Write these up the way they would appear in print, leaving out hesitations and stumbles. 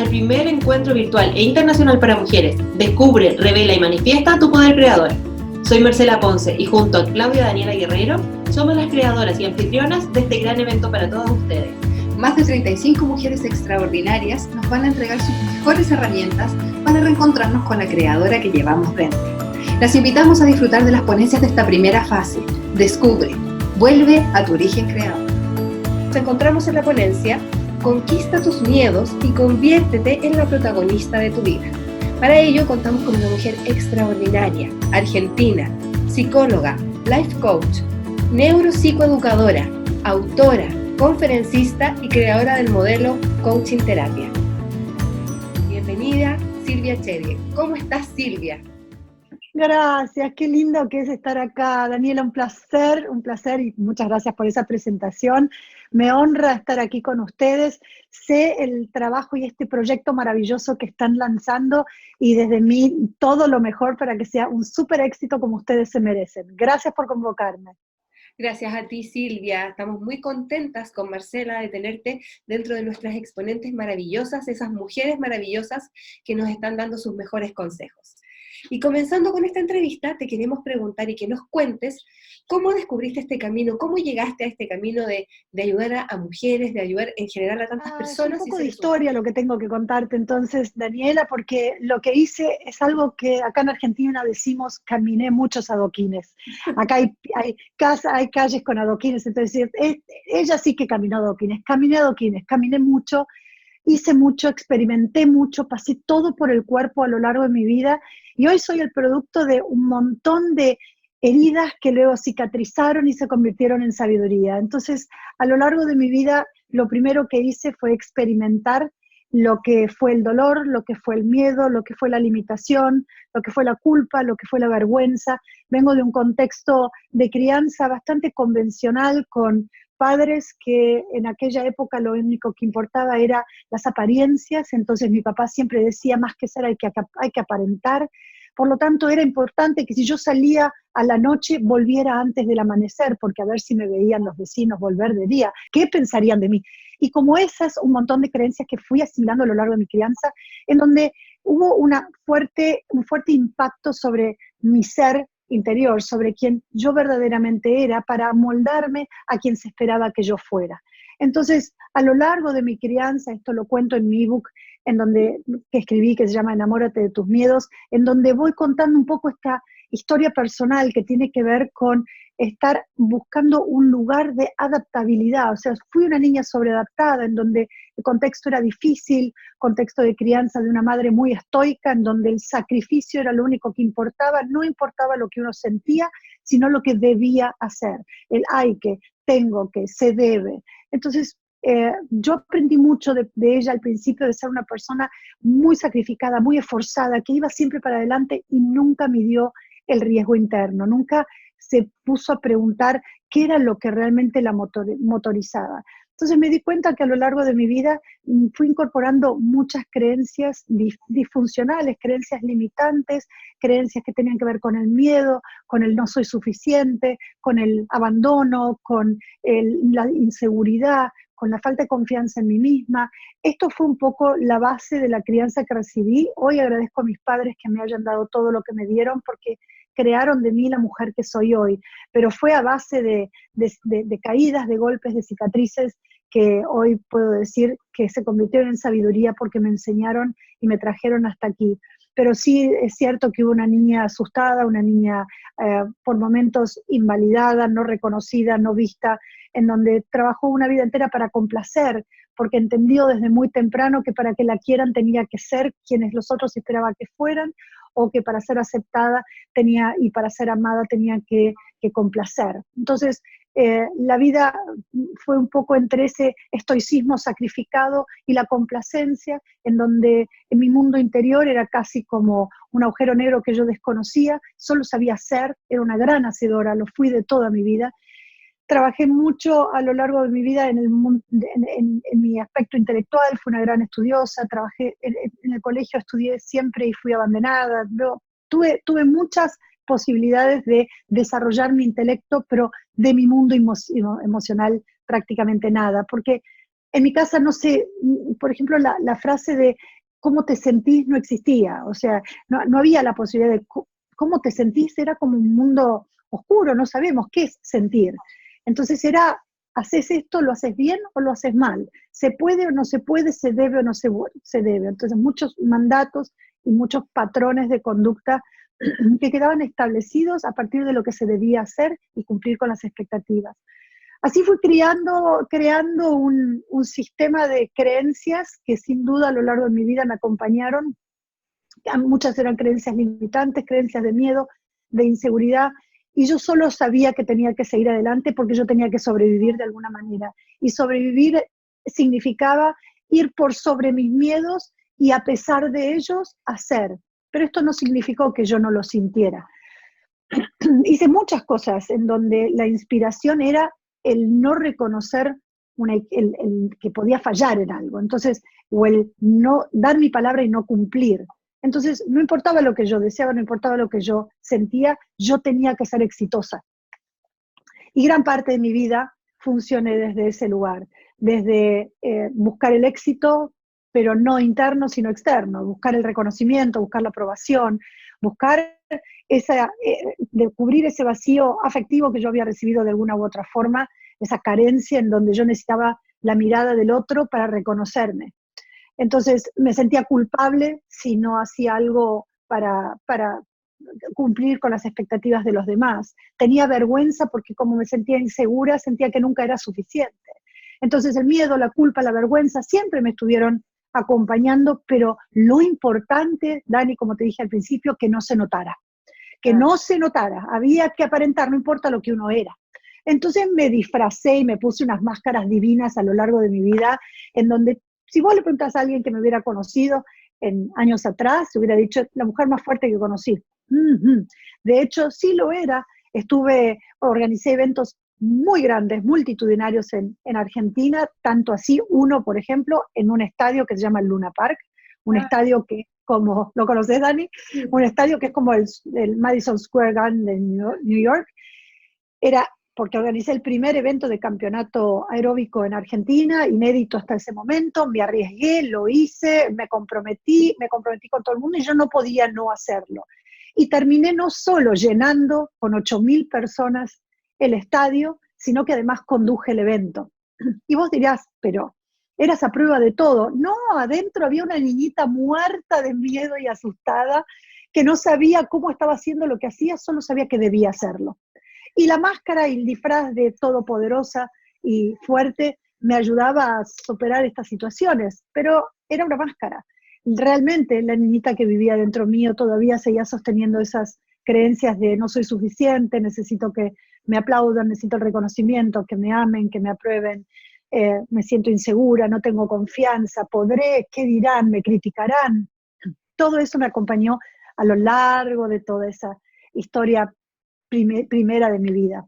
al primer encuentro virtual e internacional para mujeres. Descubre, revela y manifiesta tu poder creador. Soy Marcela Ponce y junto a Claudia Daniela Guerrero somos las creadoras y anfitrionas de este gran evento para todas ustedes. Más de 35 mujeres extraordinarias nos van a entregar sus mejores herramientas para reencontrarnos con la creadora que llevamos dentro. Las invitamos a disfrutar de las ponencias de esta primera fase. Descubre, vuelve a tu origen creador. Nos encontramos en la ponencia Conquista tus miedos y conviértete en la protagonista de tu vida. Para ello contamos con una mujer extraordinaria, argentina, psicóloga, life coach, neuropsicoeducadora, autora, conferencista y creadora del modelo Coaching Terapia. Bienvenida, Silvia Chedid. ¿Cómo estás, Silvia? Gracias, qué lindo que es estar acá, Daniela, un placer y muchas gracias por esa presentación. Me honra estar aquí con ustedes. Sé el trabajo y este proyecto maravilloso que están lanzando y desde mí todo lo mejor para que sea un súper éxito como ustedes se merecen. Gracias por convocarme. Gracias a ti, Silvia. Estamos muy contentas con Marcela de tenerte dentro de nuestras exponentes maravillosas, esas mujeres maravillosas que nos están dando sus mejores consejos. Y comenzando con esta entrevista, te queremos preguntar y que nos cuentes cómo descubriste este camino, cómo llegaste a este camino de ayudar a mujeres, de ayudar en general a tantas personas. Es un poco de historia lo que tengo que contarte entonces, Daniela, porque lo que hice es algo que acá en Argentina decimos, caminé muchos adoquines. Acá hay calles con adoquines, entonces ella sí que caminó adoquines, caminé mucho, hice mucho, experimenté mucho, pasé todo por el cuerpo a lo largo de mi vida y hoy soy el producto de un montón de heridas que luego cicatrizaron y se convirtieron en sabiduría. Entonces, a lo largo de mi vida, lo primero que hice fue experimentar lo que fue el dolor, lo que fue el miedo, lo que fue la limitación, lo que fue la culpa, lo que fue la vergüenza. Vengo de un contexto de crianza bastante convencional con padres que en aquella época lo único que importaba era las apariencias, entonces mi papá siempre decía, más que ser hay que aparentar, por lo tanto era importante que si yo salía a la noche volviera antes del amanecer, porque a ver si me veían los vecinos volver de día, ¿qué pensarían de mí? Y como esas, un montón de creencias que fui asimilando a lo largo de mi crianza, en donde hubo un fuerte impacto sobre mi ser interior, sobre quién yo verdaderamente era, para moldarme a quien se esperaba que yo fuera. Entonces, a lo largo de mi crianza, esto lo cuento en mi ebook, que escribí, que se llama Enamórate de tus miedos, en donde voy contando un poco esta historia personal que tiene que ver con estar buscando un lugar de adaptabilidad. O sea, fui una niña sobreadaptada, en donde el contexto era difícil, contexto de crianza de una madre muy estoica, en donde el sacrificio era lo único que importaba, no importaba lo que uno sentía, sino lo que debía hacer. El hay que, tengo que, se debe. Entonces, yo aprendí mucho de ella al principio, de ser una persona muy sacrificada, muy esforzada, que iba siempre para adelante y nunca midió el riesgo interno, nunca se puso a preguntar qué era lo que realmente la motorizaba. Entonces me di cuenta que a lo largo de mi vida fui incorporando muchas creencias disfuncionales, creencias limitantes, creencias que tenían que ver con el miedo, con el no soy suficiente, con el abandono, con la inseguridad, con la falta de confianza en mí misma. Esto fue un poco la base de la crianza que recibí. Hoy agradezco a mis padres que me hayan dado todo lo que me dieron, porque crearon de mí la mujer que soy hoy, pero fue a base de caídas, de golpes, de cicatrices, que hoy puedo decir que se convirtieron en sabiduría porque me enseñaron y me trajeron hasta aquí. Pero sí es cierto que hubo una niña asustada, una niña por momentos invalidada, no reconocida, no vista, en donde trabajó una vida entera para complacer, porque entendió desde muy temprano que para que la quieran tenía que ser quienes los otros esperaban que fueran, o que para ser aceptada y para ser amada tenía que complacer. Entonces, la vida fue un poco entre ese estoicismo sacrificado y la complacencia, en donde en mi mundo interior era casi como un agujero negro que yo desconocía, solo sabía ser, era una gran hacedora, lo fui de toda mi vida. Trabajé mucho a lo largo de mi vida en mi aspecto intelectual, fui una gran estudiosa, trabajé en el colegio, estudié siempre y fui abandonada. Tuve muchas posibilidades de desarrollar mi intelecto, pero de mi mundo emocional prácticamente nada, porque en mi casa no sé, por ejemplo, la frase de cómo te sentís no existía, o sea, no había la posibilidad de cómo te sentís, era como un mundo oscuro, no sabemos qué es sentir. Entonces era, ¿haces esto, lo haces bien o lo haces mal? ¿Se puede o no se puede? ¿Se debe o no se debe? Entonces muchos mandatos y muchos patrones de conducta que quedaban establecidos a partir de lo que se debía hacer y cumplir con las expectativas. Así fui creando un sistema de creencias que sin duda a lo largo de mi vida me acompañaron. Muchas eran creencias limitantes, creencias de miedo, de inseguridad, y yo solo sabía que tenía que seguir adelante porque yo tenía que sobrevivir de alguna manera. Y sobrevivir significaba ir por sobre mis miedos y a pesar de ellos hacer. Pero esto no significó que yo no lo sintiera. Hice muchas cosas en donde la inspiración era el no reconocer el que podía fallar en algo, entonces, o el no dar mi palabra y no cumplir. Entonces, no importaba lo que yo deseaba, no importaba lo que yo sentía, yo tenía que ser exitosa. Y gran parte de mi vida funcioné desde ese lugar, desde buscar el éxito, pero no interno, sino externo, buscar el reconocimiento, buscar la aprobación, buscar cubrir ese vacío afectivo que yo había recibido de alguna u otra forma, esa carencia en donde yo necesitaba la mirada del otro para reconocerme. Entonces me sentía culpable si no hacía algo para cumplir con las expectativas de los demás. Tenía vergüenza porque como me sentía insegura, sentía que nunca era suficiente. Entonces el miedo, la culpa, la vergüenza siempre me estuvieron acompañando, pero lo importante, Dani, como te dije al principio, que no se notara. Que no se notara, había que aparentar, no importa lo que uno era. Entonces me disfracé y me puse unas máscaras divinas a lo largo de mi vida, en donde, si vos le preguntas a alguien que me hubiera conocido en años atrás, se hubiera dicho, la mujer más fuerte que conocí. De hecho, sí lo era. Organicé eventos muy grandes, multitudinarios en Argentina, tanto así, uno, por ejemplo, en un estadio que se llama el Luna Park, un estadio que, como, ¿lo conoces, Dani? Un estadio que es como el Madison Square Garden de New York. Era porque organicé el primer evento de campeonato aeróbico en Argentina, inédito hasta ese momento, me arriesgué, lo hice, me comprometí con todo el mundo y yo no podía no hacerlo. Y terminé no solo llenando con 8.000 personas el estadio, sino que además conduje el evento. Y vos dirás, pero eras a prueba de todo. No, adentro había una niñita muerta de miedo y asustada que no sabía cómo estaba haciendo lo que hacía, solo sabía que debía hacerlo. Y la máscara y el disfraz de todopoderosa y fuerte me ayudaba a superar estas situaciones, pero era una máscara. Realmente la niñita que vivía dentro mío todavía seguía sosteniendo esas creencias de no soy suficiente, necesito que me aplaudan, necesito el reconocimiento, que me amen, que me aprueben, me siento insegura, no tengo confianza, podré, ¿qué dirán? ¿Me criticarán? Todo eso me acompañó a lo largo de toda esa historia primera de mi vida.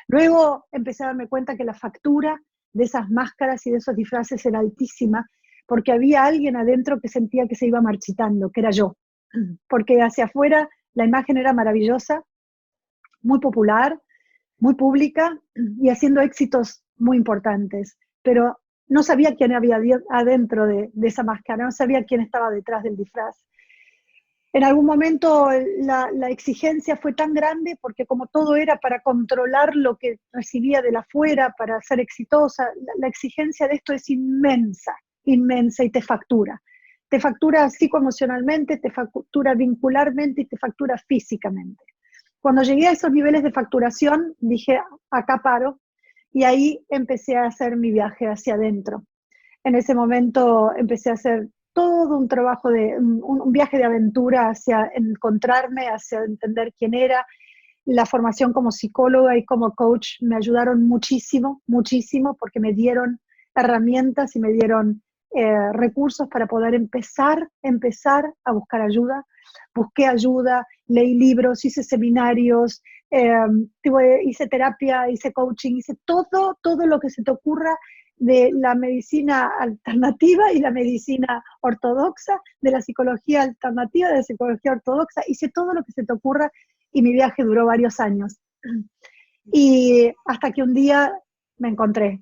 Luego empecé a darme cuenta que la factura de esas máscaras y de esos disfraces era altísima, porque había alguien adentro que sentía que se iba marchitando, que era yo. Porque hacia afuera la imagen era maravillosa, muy popular, muy pública y haciendo éxitos muy importantes, pero no sabía quién había adentro de esa máscara, no sabía quién estaba detrás del disfraz. En algún momento la exigencia fue tan grande porque como todo era para controlar lo que recibía de la afuera, para ser exitosa, la exigencia de esto es inmensa, inmensa y te factura. Te factura psicoemocionalmente, te factura vincularmente y te factura físicamente. Cuando llegué a esos niveles de facturación, dije, acá paro, y ahí empecé a hacer mi viaje hacia adentro. En ese momento empecé a hacer todo un trabajo, un viaje de aventura hacia encontrarme, hacia entender quién era. La formación como psicóloga y como coach me ayudaron muchísimo, muchísimo, porque me dieron herramientas y me dieron recursos para poder empezar a buscar ayuda. Busqué ayuda, leí libros, hice seminarios, hice terapia, hice coaching, hice todo lo que se te ocurra de la medicina alternativa y la medicina ortodoxa, de la psicología alternativa, de la psicología ortodoxa, hice todo lo que se te ocurra y mi viaje duró varios años. Y hasta que un día me encontré.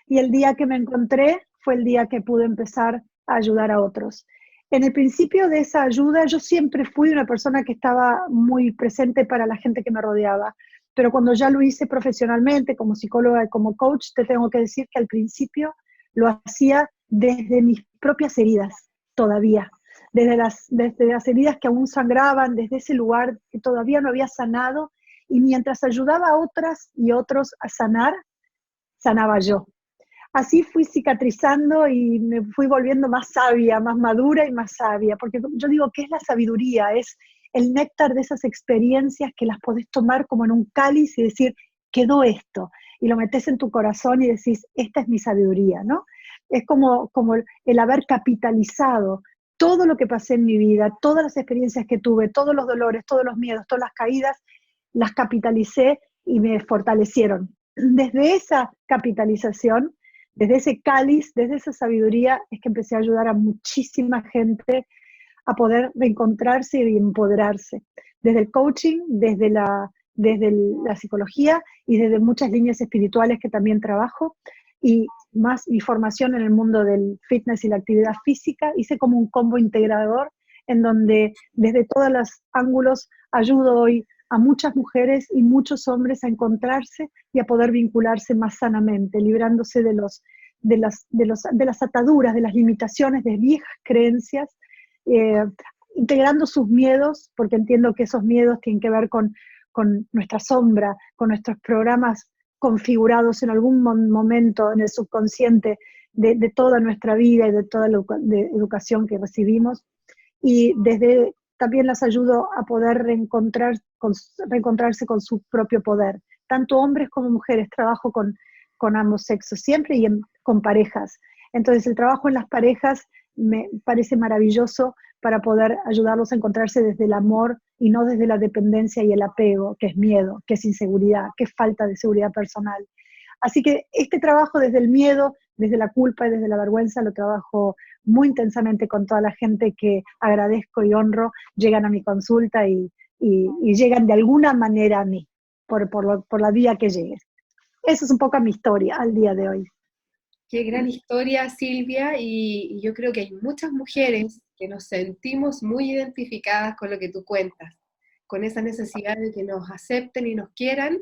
Y el día que me encontré fue el día que pude empezar a ayudar a otros. En el principio de esa ayuda, yo siempre fui una persona que estaba muy presente para la gente que me rodeaba, pero cuando ya lo hice profesionalmente, como psicóloga y como coach, te tengo que decir que al principio lo hacía desde mis propias heridas, todavía, desde las heridas que aún sangraban, desde ese lugar que todavía no había sanado, y mientras ayudaba a otras y otros a sanar, sanaba yo. Así fui cicatrizando y me fui volviendo más sabia, más madura y más sabia, porque yo digo que es la sabiduría, es el néctar de esas experiencias que las podés tomar como en un cáliz y decir, quedó esto, y lo metes en tu corazón y decís, esta es mi sabiduría, ¿no? Es como el haber capitalizado todo lo que pasé en mi vida, todas las experiencias que tuve, todos los dolores, todos los miedos, todas las caídas, las capitalicé y me fortalecieron. Desde esa capitalización, desde ese cáliz, desde esa sabiduría, es que empecé a ayudar a muchísima gente a poder reencontrarse y empoderarse. Desde el coaching, desde la psicología y desde muchas líneas espirituales que también trabajo, y más mi formación en el mundo del fitness y la actividad física, hice como un combo integrador en donde desde todos los ángulos ayudo hoy a muchas mujeres y muchos hombres a encontrarse y a poder vincularse más sanamente, librándose de las ataduras, de las limitaciones, de viejas creencias, eh, integrando sus miedos, porque entiendo que esos miedos tienen que ver con nuestra sombra, con nuestros programas configurados en algún momento en el subconsciente de toda nuestra vida y de toda la educación que recibimos. Y desde también las ayudo a poder reencontrarse con su propio poder. Tanto hombres como mujeres, trabajo con ambos sexos siempre y con parejas. Entonces el trabajo en las parejas me parece maravilloso para poder ayudarlos a encontrarse desde el amor y no desde la dependencia y el apego, que es miedo, que es inseguridad, que es falta de seguridad personal. Así que este trabajo desde el miedo, desde la culpa y desde la vergüenza lo trabajo muy intensamente con toda la gente que agradezco y honro, llegan a mi consulta y llegan de alguna manera a mí, por la vía que llegue. Esa es un poco mi historia al día de hoy. Qué gran historia, Silvia, y yo creo que hay muchas mujeres que nos sentimos muy identificadas con lo que tú cuentas, con esa necesidad de que nos acepten y nos quieran,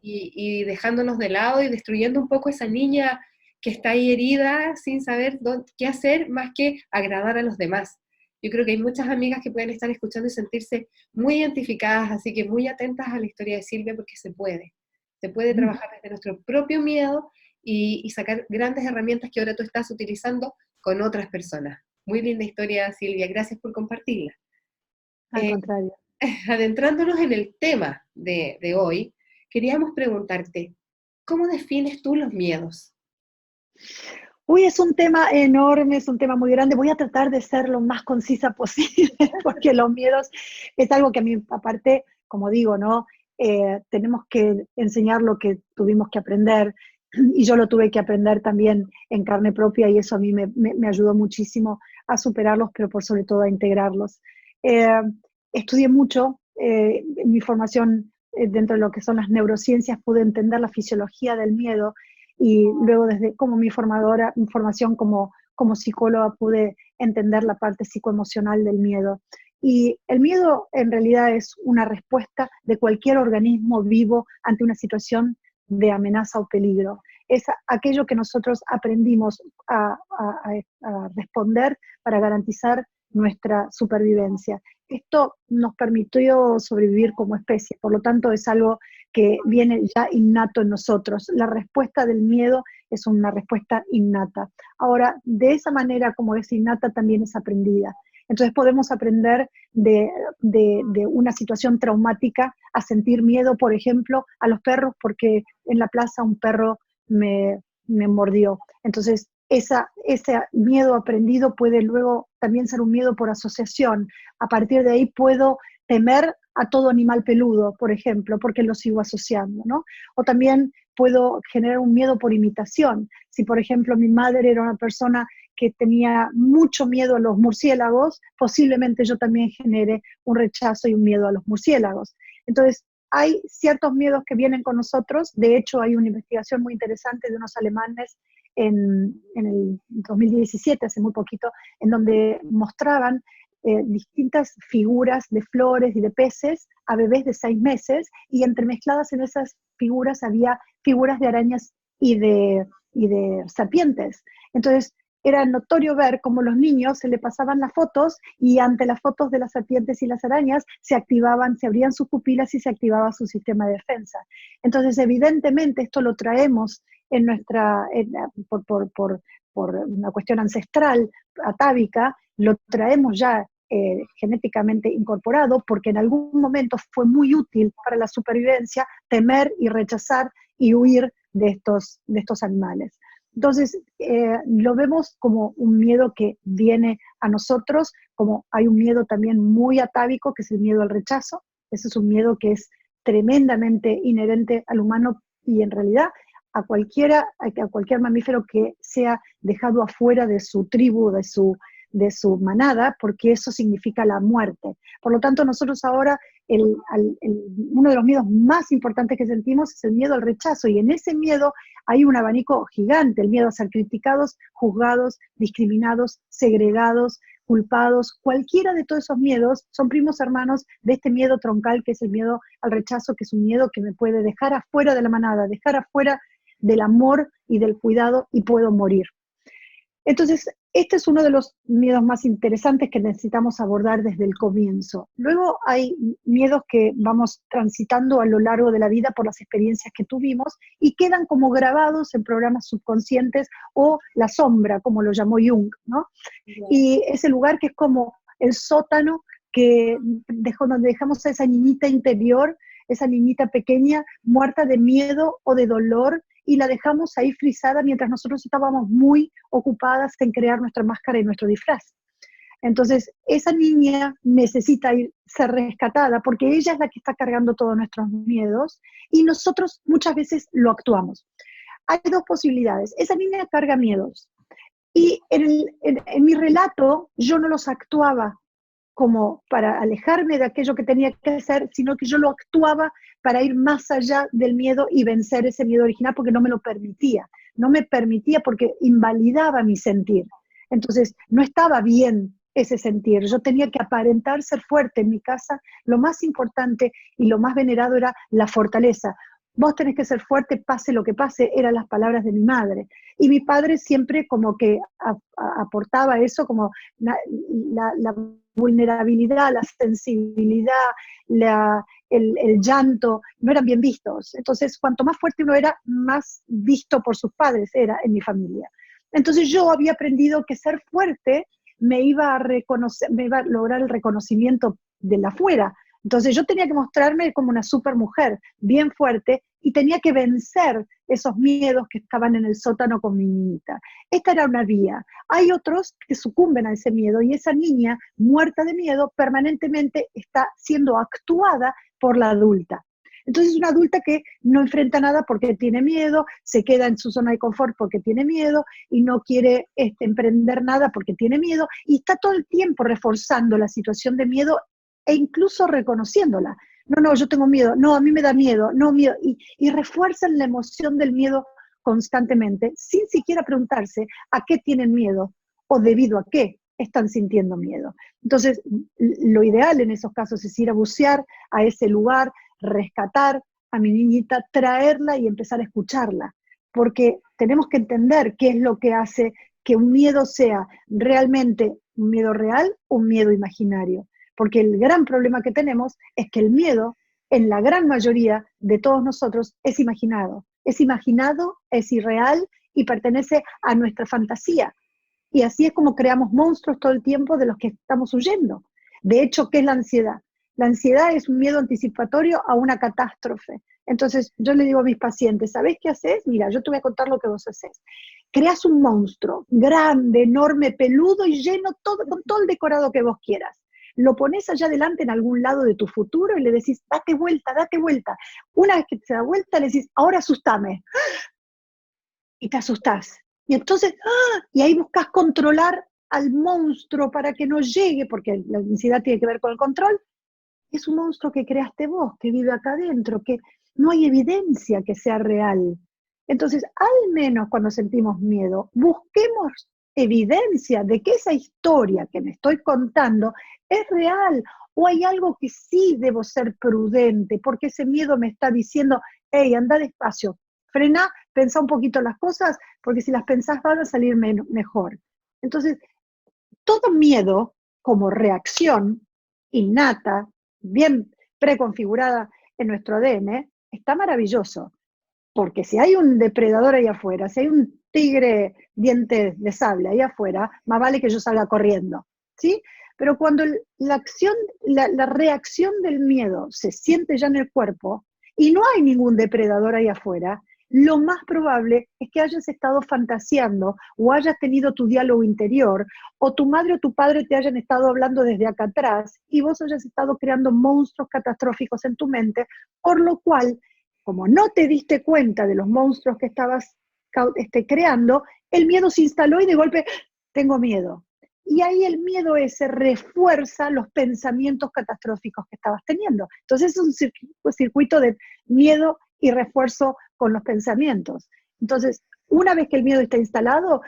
y dejándonos de lado y destruyendo un poco esa niña que está ahí herida sin saber qué hacer más que agradar a los demás. Yo creo que hay muchas amigas que pueden estar escuchando y sentirse muy identificadas, así que muy atentas a la historia de Silvia porque se puede. Se puede trabajar desde nuestro propio miedo y sacar grandes herramientas que ahora tú estás utilizando con otras personas. Muy linda historia, Silvia, gracias por compartirla. Al contrario. Adentrándonos en el tema de hoy, queríamos preguntarte, ¿cómo defines tú los miedos? Uy, es un tema enorme, es un tema muy grande. Voy a tratar de ser lo más concisa posible, porque los miedos es algo que a mí, aparte, como digo, ¿no? Tenemos que enseñar lo que tuvimos que aprender, y yo lo tuve que aprender también en carne propia, y eso a mí me ayudó muchísimo a superarlos, pero por sobre todo a integrarlos. Eh, Estudié mucho, en mi formación dentro de lo que son las neurociencias, pude entender la fisiología del miedo, y luego desde como mi formación como psicóloga pude entender la parte psicoemocional del miedo. Y el miedo en realidad es una respuesta de cualquier organismo vivo ante una situación de amenaza o peligro. Es aquello que nosotros aprendimos a responder para garantizar nuestra supervivencia. Esto nos permitió sobrevivir como especie, por lo tanto es algo que viene ya innato en nosotros. La respuesta del miedo es una respuesta innata. Ahora, de esa manera como es innata, también es aprendida. Entonces podemos aprender de una situación traumática a sentir miedo, por ejemplo, a los perros, porque en la plaza un perro me mordió. Entonces, ese miedo aprendido puede luego también ser un miedo por asociación. A partir de ahí puedo temer a todo animal peludo, por ejemplo, porque lo sigo asociando, ¿no? O también puedo generar un miedo por imitación. Si, por ejemplo, mi madre era una persona que tenía mucho miedo a los murciélagos, posiblemente yo también genere un rechazo y un miedo a los murciélagos. Entonces, hay ciertos miedos que vienen con nosotros. De hecho, hay una investigación muy interesante de unos alemanes en el 2017, hace muy poquito, en donde mostraban distintas figuras de flores y de peces a bebés de 6 meses, y entremezcladas en esas figuras había figuras de arañas y de serpientes. Entonces, era notorio ver cómo los niños se le pasaban las fotos y ante las fotos de las serpientes y las arañas se activaban, se abrían sus pupilas y se activaba su sistema de defensa. Entonces, evidentemente, esto lo traemos en por una cuestión ancestral, atávica, lo traemos ya genéticamente incorporado, porque en algún momento fue muy útil para la supervivencia temer y rechazar y huir de estos animales. Entonces, lo vemos como un miedo que viene a nosotros, como hay un miedo también muy atávico, que es el miedo al rechazo. Ese es un miedo que es tremendamente inherente al humano y en realidad a cualquier mamífero que sea dejado afuera de su tribu, de su manada, porque eso significa la muerte. Por lo tanto, nosotros ahora, uno de los miedos más importantes que sentimos es el miedo al rechazo, y en ese miedo hay un abanico gigante: el miedo a ser criticados, juzgados, discriminados, segregados, culpados. Cualquiera de todos esos miedos son primos hermanos de este miedo troncal, que es el miedo al rechazo, que es un miedo que me puede dejar afuera de la manada, dejar afuera del amor y del cuidado, y puedo morir. Entonces, este es uno de los miedos más interesantes que necesitamos abordar desde el comienzo. Luego hay miedos que vamos transitando a lo largo de la vida por las experiencias que tuvimos y quedan como grabados en programas subconscientes, o la sombra, como lo llamó Jung, ¿no? Y ese lugar que es como el sótano donde dejamos a esa niñita interior, esa niñita pequeña, muerta de miedo o de dolor, y la dejamos ahí frisada mientras nosotros estábamos muy ocupadas en crear nuestra máscara y nuestro disfraz. Entonces, esa niña necesita ser rescatada, porque ella es la que está cargando todos nuestros miedos, y nosotros muchas veces lo actuamos. Hay dos posibilidades: esa niña carga miedos, y en mi relato yo no los actuaba como para alejarme de aquello que tenía que hacer, sino que yo lo actuaba para ir más allá del miedo y vencer ese miedo original, porque no me lo permitía. No me permitía porque invalidaba mi sentir. Entonces, no estaba bien ese sentir. Yo tenía que aparentar ser fuerte. En mi casa, lo más importante y lo más venerado era la fortaleza. Vos tenés que ser fuerte, pase lo que pase, eran las palabras de mi madre. Y mi padre siempre como que aportaba eso, como la vulnerabilidad, la sensibilidad, el llanto, no eran bien vistos. Entonces, cuanto más fuerte uno era, más visto por sus padres era en mi familia. Entonces yo había aprendido que ser fuerte me iba a lograr el reconocimiento de la afuera. Entonces yo tenía que mostrarme como una supermujer, bien fuerte, y tenía que vencer esos miedos que estaban en el sótano con mi niñita. Esta era una vía. Hay otros que sucumben a ese miedo, y esa niña, muerta de miedo, permanentemente está siendo actuada por la adulta. Entonces, una adulta que no enfrenta nada porque tiene miedo, se queda en su zona de confort porque tiene miedo, y no quiere emprender nada porque tiene miedo, y está todo el tiempo reforzando la situación de miedo e incluso reconociéndola. No, yo tengo miedo, no, a mí me da miedo, no, miedo, y refuerzan la emoción del miedo constantemente, sin siquiera preguntarse a qué tienen miedo o debido a qué están sintiendo miedo. Entonces, lo ideal en esos casos es ir a bucear a ese lugar, rescatar a mi niñita, traerla y empezar a escucharla, porque tenemos que entender qué es lo que hace que un miedo sea realmente un miedo real o un miedo imaginario. Porque el gran problema que tenemos es que el miedo, en la gran mayoría de todos nosotros, es imaginado, es irreal y pertenece a nuestra fantasía. Y así es como creamos monstruos todo el tiempo de los que estamos huyendo. De hecho, ¿qué es la ansiedad? La ansiedad es un miedo anticipatorio a una catástrofe. Entonces, yo le digo a mis pacientes, ¿sabés qué haces? Mira, yo te voy a contar lo que vos haces. Creás un monstruo grande, enorme, peludo y lleno con todo el decorado que vos quieras. Lo pones allá adelante en algún lado de tu futuro y le decís, date vuelta, date vuelta. Una vez que te da vuelta, le decís, ahora asustame. Y te asustás. Y entonces, y ahí buscas controlar al monstruo para que no llegue, porque la ansiedad tiene que ver con el control. Es un monstruo que creaste vos, que vive acá adentro, que no hay evidencia que sea real. Entonces, al menos cuando sentimos miedo, busquemos evidencia de que esa historia que me estoy contando es real, o hay algo que sí debo ser prudente, porque ese miedo me está diciendo, hey, anda despacio, frena, pensá un poquito las cosas, porque si las pensás van a salir mejor. Entonces, todo miedo como reacción innata, bien preconfigurada en nuestro ADN, está maravilloso. Porque si hay un depredador ahí afuera, si hay un tigre dientes de sable ahí afuera, más vale que yo salga corriendo, ¿sí? Pero cuando la reacción del miedo se siente ya en el cuerpo y no hay ningún depredador ahí afuera, lo más probable es que hayas estado fantaseando o hayas tenido tu diálogo interior, o tu madre o tu padre te hayan estado hablando desde acá atrás y vos hayas estado creando monstruos catastróficos en tu mente, por lo cual, como no te diste cuenta de los monstruos que estabas creando, el miedo se instaló y de golpe, tengo miedo. Y ahí el miedo ese refuerza los pensamientos catastróficos que estabas teniendo. Entonces es un circuito de miedo y refuerzo con los pensamientos. Entonces, una vez que el miedo está instalado,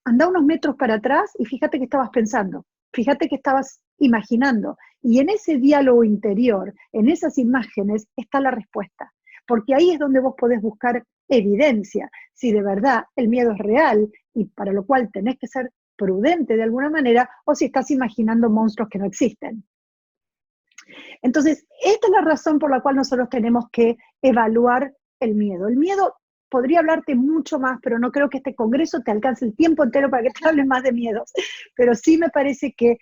anda unos metros para atrás y fíjate que estabas pensando, fíjate que estabas imaginando. Y en ese diálogo interior, en esas imágenes, está la respuesta. Porque ahí es donde vos podés buscar evidencia, si de verdad el miedo es real y para lo cual tenés que ser prudente de alguna manera, o si estás imaginando monstruos que no existen. Entonces, esta es la razón por la cual nosotros tenemos que evaluar el miedo. El miedo, podría hablarte mucho más, pero no creo que este congreso te alcance el tiempo entero para que te hables más de miedos, pero sí me parece que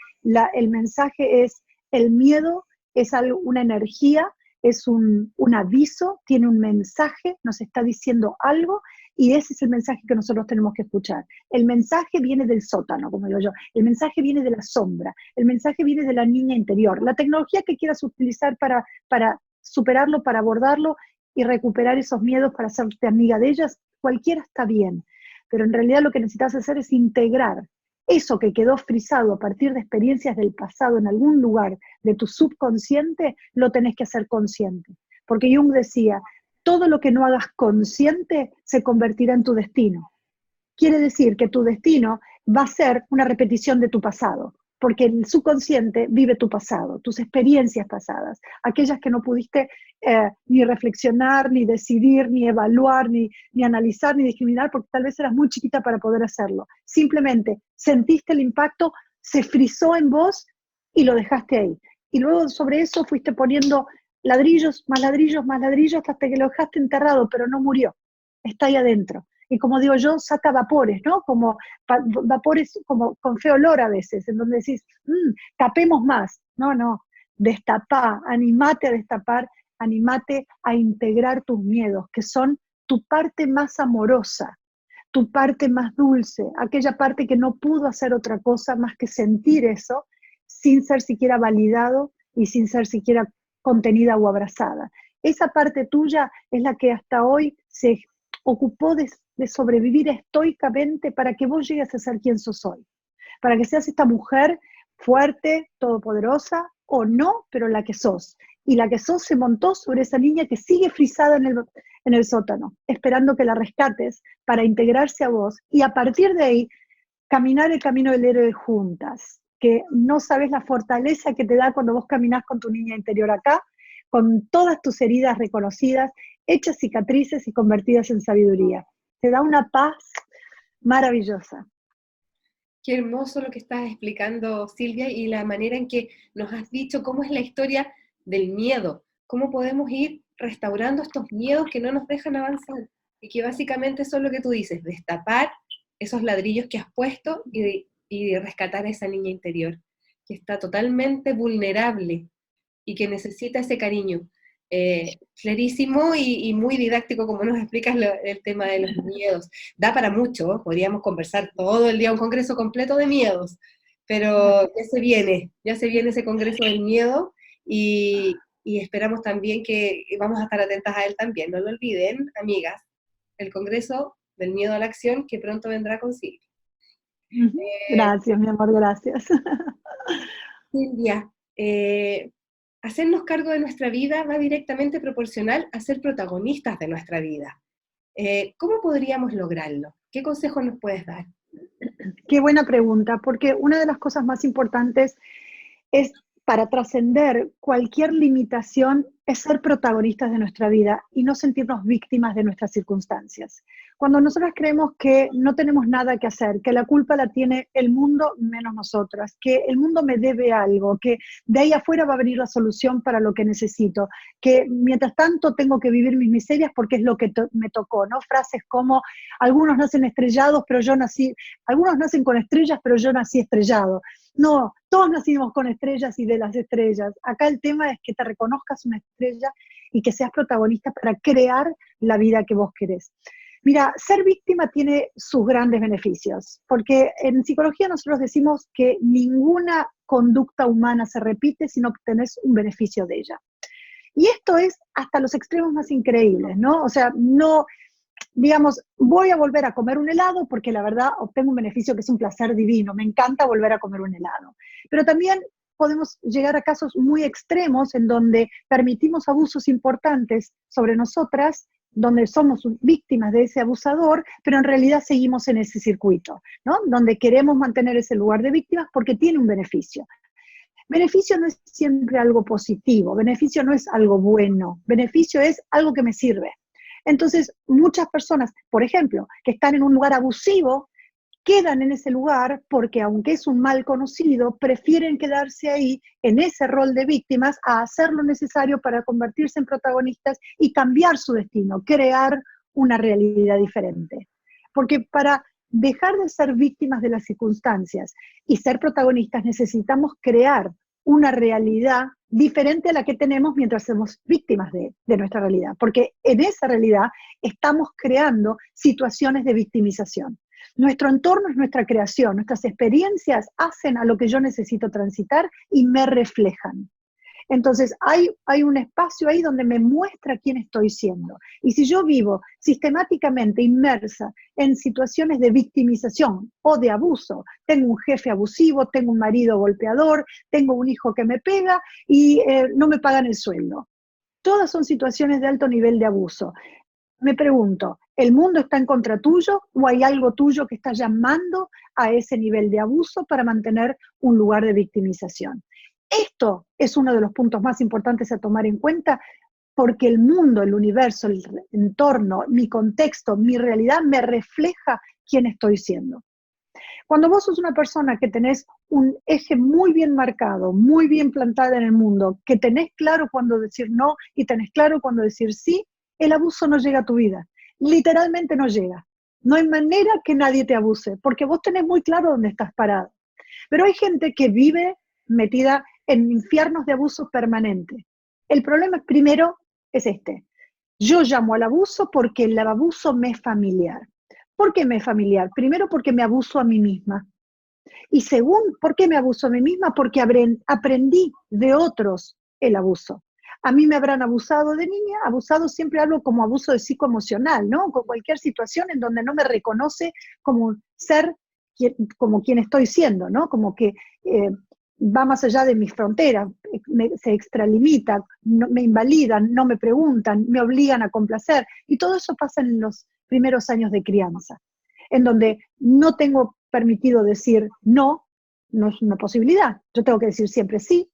el mensaje es, el miedo es una energía, es un aviso, tiene un mensaje, nos está diciendo algo, y ese es el mensaje que nosotros tenemos que escuchar. El mensaje viene del sótano, como digo yo, el mensaje viene de la sombra, el mensaje viene de la niña interior. La tecnología que quieras utilizar para superarlo, para abordarlo y recuperar esos miedos, para hacerte amiga de ellas, cualquiera está bien, pero en realidad lo que necesitas hacer es integrar eso que quedó frisado a partir de experiencias del pasado en algún lugar de tu subconsciente, lo tenés que hacer consciente. Porque Jung decía, todo lo que no hagas consciente se convertirá en tu destino. Quiere decir que tu destino va a ser una repetición de tu pasado, porque el subconsciente vive tu pasado, tus experiencias pasadas, aquellas que no pudiste ni reflexionar, ni decidir, ni evaluar, ni analizar, ni discriminar, porque tal vez eras muy chiquita para poder hacerlo. Simplemente sentiste el impacto, se frizó en vos y lo dejaste ahí. Y luego sobre eso fuiste poniendo ladrillos, más ladrillos, más ladrillos, hasta que lo dejaste enterrado, pero no murió, está ahí adentro. Y como digo yo, saca vapores, ¿no? Como vapores como con feo olor a veces, en donde decís, tapemos más. No, destapá, animate a destapar, animate a integrar tus miedos, que son tu parte más amorosa, tu parte más dulce, aquella parte que no pudo hacer otra cosa más que sentir eso, sin ser siquiera validado y sin ser siquiera contenida o abrazada. Esa parte tuya es la que hasta hoy se ocupó de sobrevivir estoicamente para que vos llegues a ser quien sos hoy. Para que seas esta mujer fuerte, todopoderosa, o no, pero la que sos. Y la que sos se montó sobre esa niña que sigue frisada en el sótano, esperando que la rescates para integrarse a vos. Y a partir de ahí, caminar el camino del héroe juntas. Que no sabes la fortaleza que te da cuando vos caminás con tu niña interior acá, con todas tus heridas reconocidas, hechas cicatrices y convertidas en sabiduría. Te da una paz maravillosa. Qué hermoso lo que estás explicando, Silvia, y la manera en que nos has dicho cómo es la historia del miedo, cómo podemos ir restaurando estos miedos que no nos dejan avanzar, y que básicamente son lo que tú dices, destapar esos ladrillos que has puesto y rescatar a esa niña interior, que está totalmente vulnerable y que necesita ese cariño. Clarísimo y muy didáctico como nos explicas el tema de los miedos. Da para mucho, podríamos conversar todo el día un congreso completo de miedos, pero ya se viene ese congreso del miedo y esperamos también que vamos a estar atentas a él también. No lo olviden, amigas, el congreso del miedo a la acción que pronto vendrá con Silvia. Gracias, mi amor, gracias. Silvia, hacernos cargo de nuestra vida va directamente proporcional a ser protagonistas de nuestra vida. ¿Cómo podríamos lograrlo? ¿Qué consejos nos puedes dar? Qué buena pregunta, porque una de las cosas más importantes es para trascender cualquier limitación es ser protagonistas de nuestra vida y no sentirnos víctimas de nuestras circunstancias. Cuando nosotras creemos que no tenemos nada que hacer, que la culpa la tiene el mundo menos nosotras, que el mundo me debe algo, que de ahí afuera va a venir la solución para lo que necesito, que mientras tanto tengo que vivir mis miserias porque es lo que me tocó, ¿no? Frases como, algunos nacen estrellados, pero yo nací, algunos nacen con estrellas, pero yo nací estrellado. No, todos nacimos con estrellas y de las estrellas. Acá el tema es que te reconozcas una estrella y que seas protagonista para crear la vida que vos querés. Mira, ser víctima tiene sus grandes beneficios, porque en psicología nosotros decimos que ninguna conducta humana se repite si no obtenés un beneficio de ella. Y esto es hasta los extremos más increíbles, ¿no? O sea, no, digamos, voy a volver a comer un helado porque la verdad obtengo un beneficio que es un placer divino, me encanta volver a comer un helado. Pero también podemos llegar a casos muy extremos en donde permitimos abusos importantes sobre nosotras, donde somos víctimas de ese abusador, pero en realidad seguimos en ese circuito, ¿no? Donde queremos mantener ese lugar de víctimas porque tiene un beneficio. Beneficio no es siempre algo positivo, beneficio no es algo bueno, beneficio es algo que me sirve. Entonces, muchas personas, por ejemplo, que están en un lugar abusivo, quedan en ese lugar porque, aunque es un mal conocido, prefieren quedarse ahí en ese rol de víctimas a hacer lo necesario para convertirse en protagonistas y cambiar su destino, crear una realidad diferente. Porque para dejar de ser víctimas de las circunstancias y ser protagonistas necesitamos crear una realidad diferente a la que tenemos mientras somos víctimas de nuestra realidad, porque en esa realidad estamos creando situaciones de victimización. Nuestro entorno es nuestra creación, nuestras experiencias hacen a lo que yo necesito transitar y me reflejan. Entonces hay un espacio ahí donde me muestra quién estoy siendo. Y si yo vivo sistemáticamente inmersa en situaciones de victimización o de abuso, tengo un jefe abusivo, tengo un marido golpeador, tengo un hijo que me pega y no me pagan el sueldo. Todas son situaciones de alto nivel de abuso. Me pregunto, ¿el mundo está en contra tuyo o hay algo tuyo que está llamando a ese nivel de abuso para mantener un lugar de victimización? Esto es uno de los puntos más importantes a tomar en cuenta porque el mundo, el universo, el entorno, mi contexto, mi realidad me refleja quién estoy siendo. Cuando vos sos una persona que tenés un eje muy bien marcado, muy bien plantada en el mundo, que tenés claro cuándo decir no y tenés claro cuándo decir sí, el abuso no llega a tu vida. Literalmente no llega. No hay manera que nadie te abuse, porque vos tenés muy claro dónde estás parado. Pero hay gente que vive metida en infiernos de abuso permanente. El problema primero es este. Yo llamo al abuso porque el abuso me es familiar. ¿Por qué me es familiar? Primero porque me abuso a mí misma. Y segundo, ¿por qué me abuso a mí misma? Porque aprendí de otros el abuso. A mí me habrán abusado de niña, abusado siempre hablo como abuso de psicoemocional, ¿no? Con cualquier situación en donde no me reconoce como un ser, como quien estoy siendo, ¿no? Como que va más allá de mis fronteras, se extralimita, no, me invalidan, no me preguntan, me obligan a complacer. Y todo eso pasa en los primeros años de crianza, en donde no tengo permitido decir no, no es una posibilidad. Yo tengo que decir siempre sí.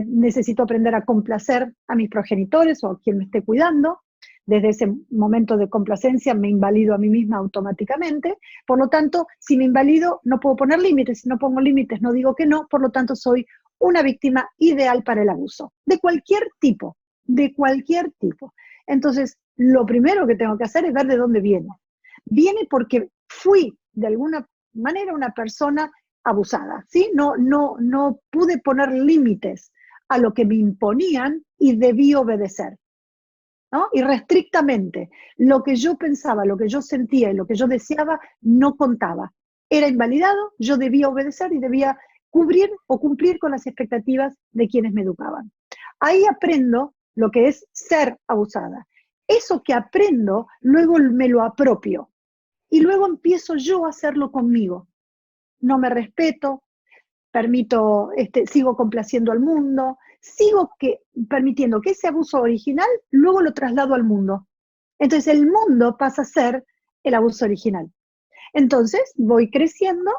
Necesito aprender a complacer a mis progenitores o a quien me esté cuidando. Desde ese momento de complacencia me invalido a mí misma automáticamente. Por lo tanto, si me invalido, no puedo poner límites. Si no pongo límites, no digo que no. Por lo tanto, soy una víctima ideal para el abuso. De cualquier tipo, de cualquier tipo. Entonces, lo primero que tengo que hacer es ver de dónde viene. Viene porque fui, de alguna manera, una persona abusada, ¿sí? No pude poner límites a lo que me imponían y debí obedecer, ¿no? Irrestrictamente. Lo que yo pensaba, lo que yo sentía y lo que yo deseaba no contaba. Era invalidado, yo debía obedecer y debía cubrir o cumplir con las expectativas de quienes me educaban. Ahí aprendo lo que es ser abusada. Eso que aprendo, luego me lo apropio y luego empiezo yo a hacerlo conmigo. No me respeto, sigo complaciendo al mundo, sigo permitiendo que ese abuso original luego lo traslado al mundo. Entonces el mundo pasa a ser el abuso original. Entonces voy creciendo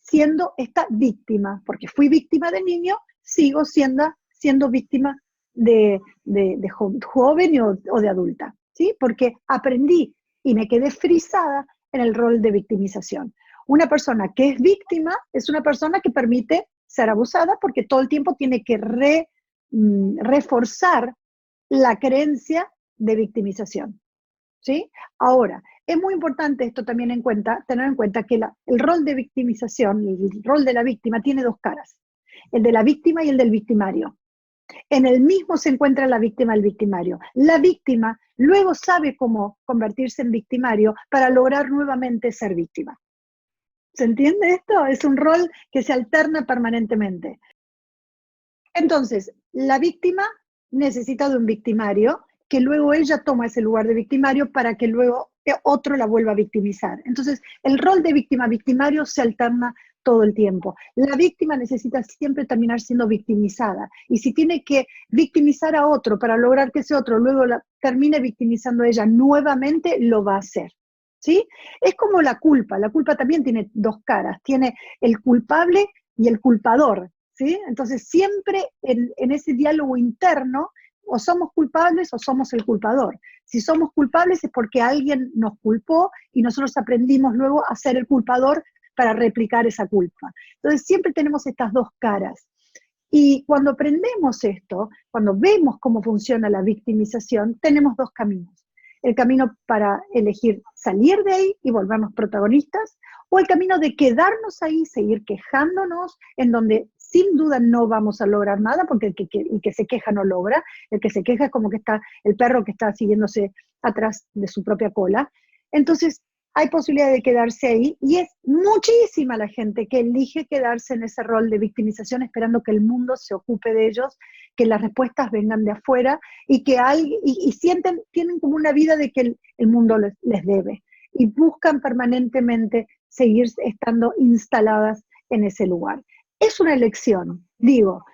siendo esta víctima, porque fui víctima de niño, sigo siendo víctima de joven o de adulta, ¿sí? Porque aprendí y me quedé frisada en el rol de victimización. Una persona que es víctima es una persona que permite ser abusada porque todo el tiempo tiene que reforzar la creencia de victimización, ¿sí? Ahora, es muy importante esto también tener en cuenta que el rol de victimización, el rol de la víctima tiene dos caras, el de la víctima y el del victimario. En el mismo se encuentra la víctima y el victimario. La víctima luego sabe cómo convertirse en victimario para lograr nuevamente ser víctima. ¿Se entiende esto? Es un rol que se alterna permanentemente. Entonces, la víctima necesita de un victimario, que luego ella toma ese lugar de victimario para que luego otro la vuelva a victimizar. Entonces, el rol de víctima-victimario se alterna todo el tiempo. La víctima necesita siempre terminar siendo victimizada. Y si tiene que victimizar a otro para lograr que ese otro luego termine victimizando a ella nuevamente, lo va a hacer. ¿Sí? Es como la culpa. La culpa también tiene dos caras. Tiene el culpable y el culpador. ¿Sí? Entonces, siempre en ese diálogo interno, o somos culpables o somos el culpador. Si somos culpables es porque alguien nos culpó y nosotros aprendimos luego a ser el culpador para replicar esa culpa. Entonces siempre tenemos estas dos caras. Y cuando aprendemos esto, cuando vemos cómo funciona la victimización, tenemos dos caminos. El camino para elegir salir de ahí y volvernos protagonistas, o el camino de quedarnos ahí, seguir quejándonos, en donde sin duda no vamos a lograr nada, porque el que se queja no logra. El que se queja es como que está el perro que está siguiéndose atrás de su propia cola. Entonces, hay posibilidad de quedarse ahí, y es muchísima la gente que elige quedarse en ese rol de victimización esperando que el mundo se ocupe de ellos, que las respuestas vengan de afuera, y que tienen como una vida de que el mundo les debe, y buscan permanentemente seguir estando instaladas en ese lugar. Es una elección, digo,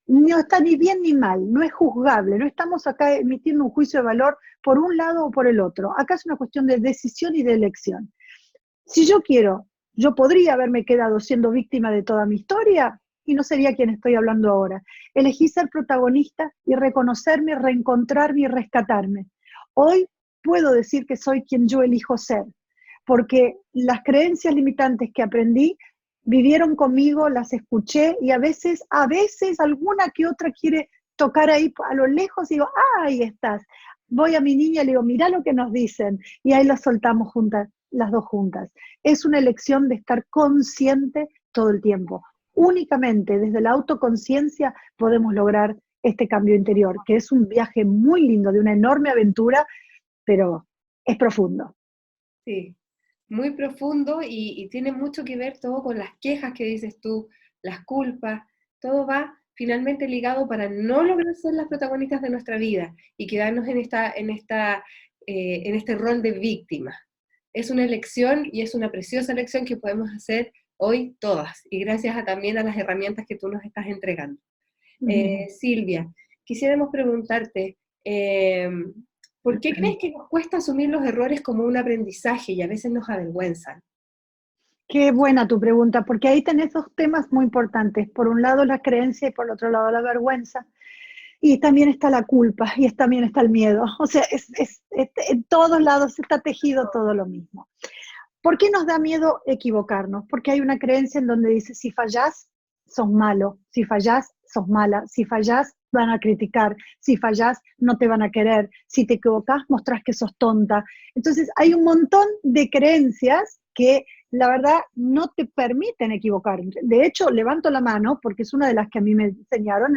no está ni bien ni mal, no es juzgable, no estamos acá emitiendo un juicio de valor por un lado o por el otro. Acá es una cuestión de decisión y de elección. Si yo quiero, yo podría haberme quedado siendo víctima de toda mi historia y no sería quien estoy hablando ahora. Elegí ser protagonista y reconocerme, reencontrarme y rescatarme. Hoy puedo decir que soy quien yo elijo ser, porque las creencias limitantes que aprendí vivieron conmigo, las escuché, y a veces alguna que otra quiere tocar ahí a lo lejos y digo, ahí estás. Voy a mi niña y le digo, mirá lo que nos dicen, y ahí las soltamos juntas, las dos juntas. Es una elección de estar consciente todo el tiempo. Únicamente desde la autoconciencia podemos lograr este cambio interior, que es un viaje muy lindo, de una enorme aventura, pero es profundo. Sí. Muy profundo y tiene mucho que ver todo con las quejas que dices tú, las culpas, todo va finalmente ligado para no lograr ser las protagonistas de nuestra vida y quedarnos en este rol de víctima. Es una elección y es una preciosa elección que podemos hacer hoy todas, y gracias también a las herramientas que tú nos estás entregando. Silvia, quisiéramos preguntarte, ¿por qué crees que nos cuesta asumir los errores como un aprendizaje y a veces nos avergüenzan? Qué buena tu pregunta, porque ahí tenés dos temas muy importantes. Por un lado la creencia y por el otro lado la vergüenza. Y también está la culpa y también está el miedo. O sea, en todos lados está tejido todo lo mismo. ¿Por qué nos da miedo equivocarnos? Porque hay una creencia en donde dice, si fallás, sos malo. Si fallás, sos mala. Si fallás, van a criticar. Si fallás, no te van a querer. Si te equivocás, mostrás que sos tonta. Entonces, hay un montón de creencias que la verdad no te permiten equivocar. De hecho, levanto la mano porque es una de las que a mí me enseñaron.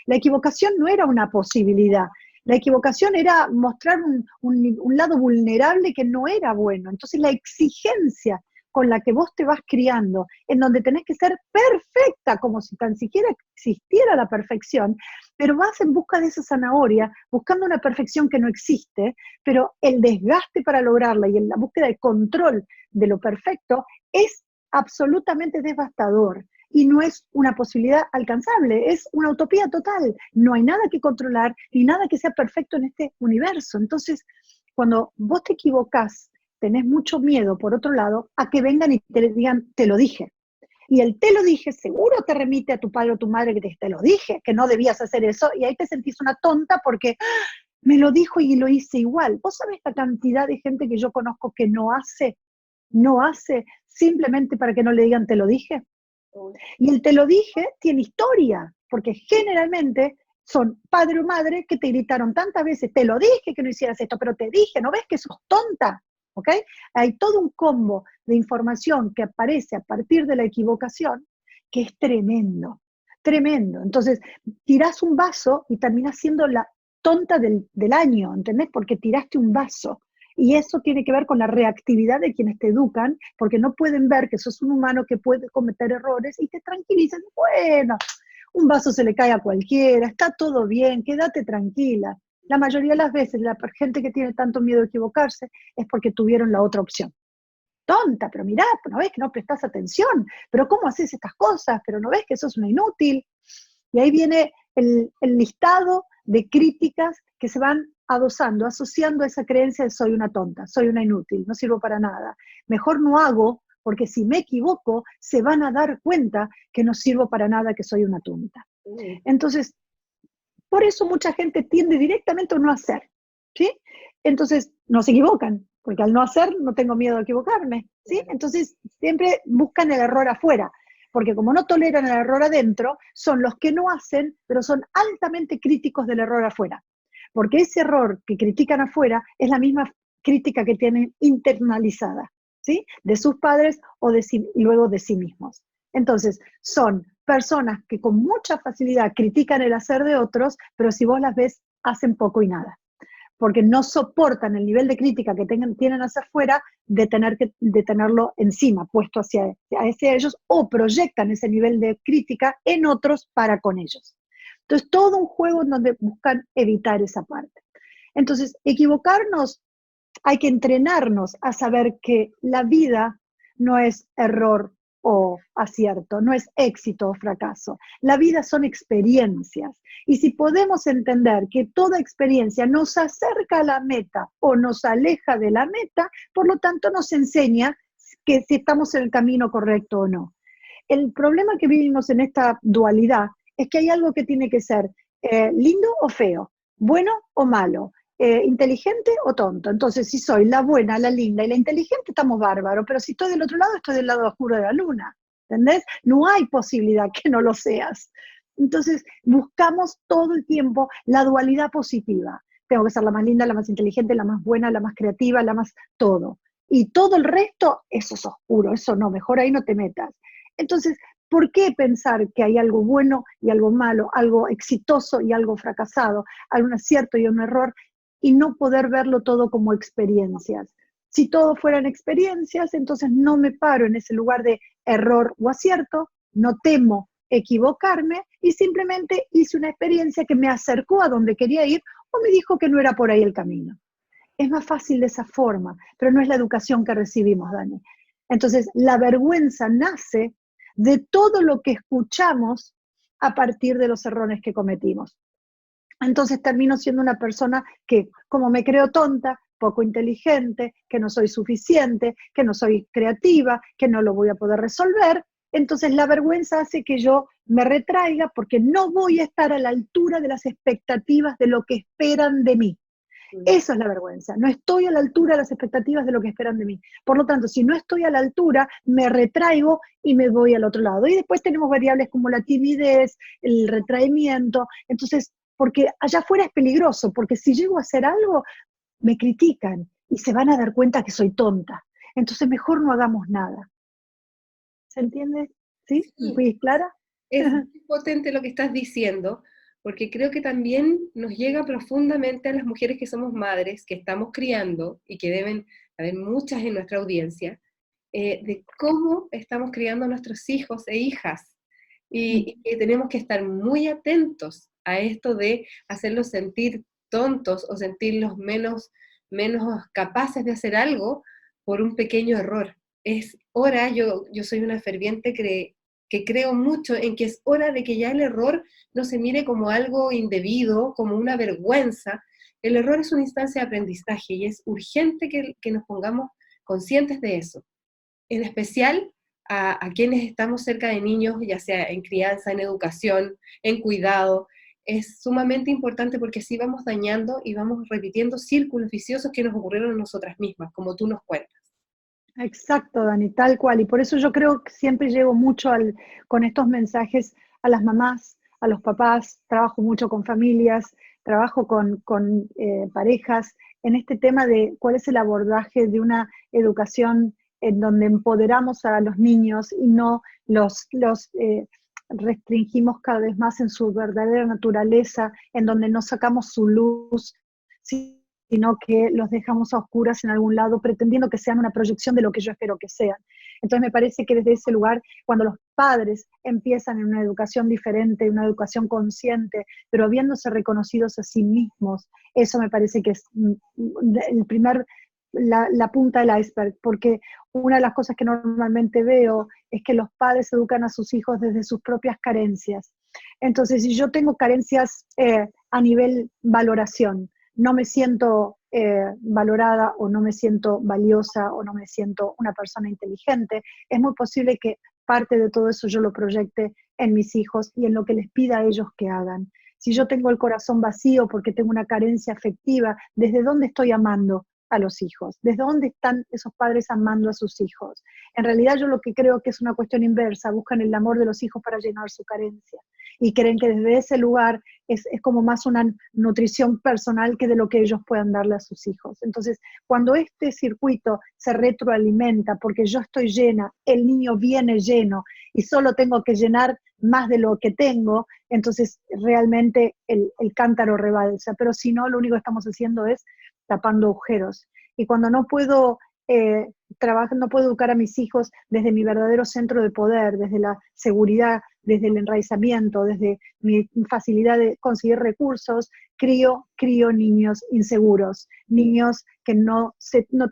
La equivocación no era una posibilidad. La equivocación era mostrar un lado vulnerable que no era bueno. Entonces la exigencia con la que vos te vas criando, en donde tenés que ser perfecta, como si tan siquiera existiera la perfección, pero vas en busca de esa zanahoria, buscando una perfección que no existe, pero el desgaste para lograrla y en la búsqueda de control de lo perfecto es absolutamente devastador. y no es una posibilidad alcanzable, es una utopía total. No hay nada que controlar ni nada que sea perfecto en este universo. Entonces, cuando vos te equivocás, tenés mucho miedo, por otro lado, a que vengan y te digan, te lo dije. Y el te lo dije seguro te remite a tu padre o tu madre que te lo dije, que no debías hacer eso, y ahí te sentís una tonta porque me lo dijo y lo hice igual. ¿Vos sabés la cantidad de gente que yo conozco que no hace simplemente para que no le digan te lo dije? Y el te lo dije tiene historia, porque generalmente son padre o madre que te gritaron tantas veces, te lo dije que no hicieras esto, pero te dije, ¿no ves que sos tonta? ¿Ok? Hay todo un combo de información que aparece a partir de la equivocación que es tremendo, tremendo. Entonces, tirás un vaso y terminás siendo la tonta del año, ¿entendés? Porque tiraste un vaso. Y eso tiene que ver con la reactividad de quienes te educan, porque no pueden ver que sos un humano que puede cometer errores y te tranquilizan. Bueno, un vaso se le cae a cualquiera, está todo bien, quédate tranquila. La mayoría de las veces la gente que tiene tanto miedo de equivocarse es porque tuvieron la otra opción. Tonta, pero mirá, ¿no ves que no prestás atención? ¿Pero cómo haces estas cosas? ¿Pero no ves que sos una inútil? Y ahí viene el listado de críticas que se van adosando, asociando a esa creencia de soy una tonta, soy una inútil, no sirvo para nada. Mejor no hago, porque si me equivoco, se van a dar cuenta que no sirvo para nada, que soy una tonta. Entonces, por eso mucha gente tiende directamente a no hacer, ¿sí? Entonces, no se equivocan, porque al no hacer no tengo miedo de equivocarme, ¿sí? Entonces, siempre buscan el error afuera, porque como no toleran el error adentro, son los que no hacen, pero son altamente críticos del error afuera. Porque ese error que critican afuera es la misma crítica que tienen internalizada, ¿sí? De sus padres o y luego de sí mismos. Entonces, son personas que con mucha facilidad critican el hacer de otros, pero si vos las ves, hacen poco y nada. Porque no soportan el nivel de crítica que tienen hacia afuera de tenerlo encima, puesto hacia ellos, o proyectan ese nivel de crítica en otros para con ellos. Entonces, todo un juego en donde buscan evitar esa parte. Entonces, equivocarnos, hay que entrenarnos a saber que la vida no es error o acierto, no es éxito o fracaso. La vida son experiencias. Y si podemos entender que toda experiencia nos acerca a la meta o nos aleja de la meta, por lo tanto nos enseña que si estamos en el camino correcto o no. El problema que vivimos en esta dualidad es que hay algo que tiene que ser lindo o feo, bueno o malo, inteligente o tonto. Entonces, si soy la buena, la linda y la inteligente, estamos bárbaros, pero si estoy del otro lado, estoy del lado oscuro de la luna, ¿entendés? No hay posibilidad que no lo seas. Entonces, buscamos todo el tiempo la dualidad positiva. Tengo que ser la más linda, la más inteligente, la más buena, la más creativa, la más todo. Y todo el resto, eso es oscuro, eso no, mejor ahí no te metas. Entonces, ¿por qué pensar que hay algo bueno y algo malo, algo exitoso y algo fracasado, algún acierto y un error, y no poder verlo todo como experiencias? Si todo fueran experiencias, entonces no me paro en ese lugar de error o acierto, no temo equivocarme y simplemente hice una experiencia que me acercó a donde quería ir o me dijo que no era por ahí el camino. Es más fácil de esa forma, pero no es la educación que recibimos, Dani. Entonces, la vergüenza nace de todo lo que escuchamos a partir de los errores que cometimos. Entonces termino siendo una persona que, como me creo tonta, poco inteligente, que no soy suficiente, que no soy creativa, que no lo voy a poder resolver, entonces la vergüenza hace que yo me retraiga porque no voy a estar a la altura de las expectativas de lo que esperan de mí. Eso es la vergüenza. No estoy a la altura de las expectativas de lo que esperan de mí. Por lo tanto, si no estoy a la altura, me retraigo y me voy al otro lado. Y después tenemos variables como la timidez, el retraimiento. Entonces, porque allá afuera es peligroso, porque si llego a hacer algo, me critican y se van a dar cuenta que soy tonta. Entonces, mejor no hagamos nada. ¿Se entiende? ¿Sí? ¿Me fui clara? Es muy potente lo que estás diciendo, porque creo que también nos llega profundamente a las mujeres que somos madres, que estamos criando, y que deben haber muchas en nuestra audiencia, de cómo estamos criando a nuestros hijos e hijas, y que tenemos que estar muy atentos a esto de hacerlos sentir tontos o sentirlos menos capaces de hacer algo por un pequeño error. Es hora, yo soy una ferviente que creo mucho en que es hora de que ya el error no se mire como algo indebido, como una vergüenza. El error es una instancia de aprendizaje y es urgente que nos pongamos conscientes de eso. En especial a quienes estamos cerca de niños, ya sea en crianza, en educación, en cuidado, es sumamente importante porque así vamos dañando y vamos repitiendo círculos viciosos que nos ocurrieron a nosotras mismas, como tú nos cuentas. Exacto, Dani, tal cual. Y por eso yo creo que siempre llego mucho con estos mensajes a las mamás, a los papás, trabajo mucho con familias, trabajo con parejas, en este tema de cuál es el abordaje de una educación en donde empoderamos a los niños y no los restringimos cada vez más en su verdadera naturaleza, en donde no sacamos su luz, sino que los dejamos a oscuras en algún lado, pretendiendo que sean una proyección de lo que yo espero que sean. Entonces me parece que desde ese lugar, cuando los padres empiezan en una educación diferente, una educación consciente, pero habiéndose reconocidos a sí mismos, eso me parece que es la punta del iceberg, porque una de las cosas que normalmente veo es que los padres educan a sus hijos desde sus propias carencias. Entonces, si yo tengo carencias a nivel valoración, no me siento valorada o no me siento valiosa o no me siento una persona inteligente, es muy posible que parte de todo eso yo lo proyecte en mis hijos y en lo que les pida a ellos que hagan. Si yo tengo el corazón vacío porque tengo una carencia afectiva, ¿desde dónde estoy amando a los hijos? ¿Desde dónde están esos padres amando a sus hijos? En realidad yo lo que creo que es una cuestión inversa, buscan el amor de los hijos para llenar su carencia y creen que desde ese lugar es como más una nutrición personal que de lo que ellos puedan darle a sus hijos. Entonces, cuando este circuito se retroalimenta porque yo estoy llena, el niño viene lleno y solo tengo que llenar más de lo que tengo, entonces realmente el cántaro rebalsa. Pero si no, lo único que estamos haciendo es tapando agujeros. Y cuando no puedo no puedo educar a mis hijos desde mi verdadero centro de poder, desde la seguridad, desde el enraizamiento, desde mi facilidad de conseguir recursos, crío niños inseguros, niños que no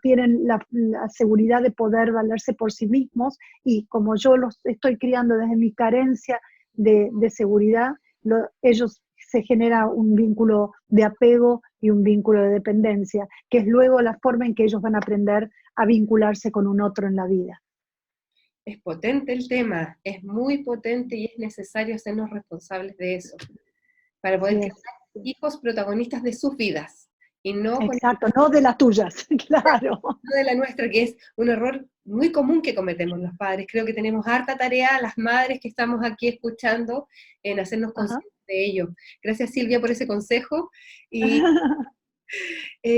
tienen la seguridad de poder valerse por sí mismos, y como yo los estoy criando desde mi carencia de seguridad, ellos se genera un vínculo de apego y un vínculo de dependencia, que es luego la forma en que ellos van a aprender a vincularse con un otro en la vida. Es potente el tema, es muy potente y es necesario hacernos responsables de eso, para poder crear hijos protagonistas de sus vidas. Y no exacto, no de las tuyas, claro. No de la nuestra, que es un error muy común que cometemos los padres. Creo que tenemos harta tarea, las madres que estamos aquí escuchando, en hacernos conscientes de ello. Gracias, Silvia, por ese consejo. Y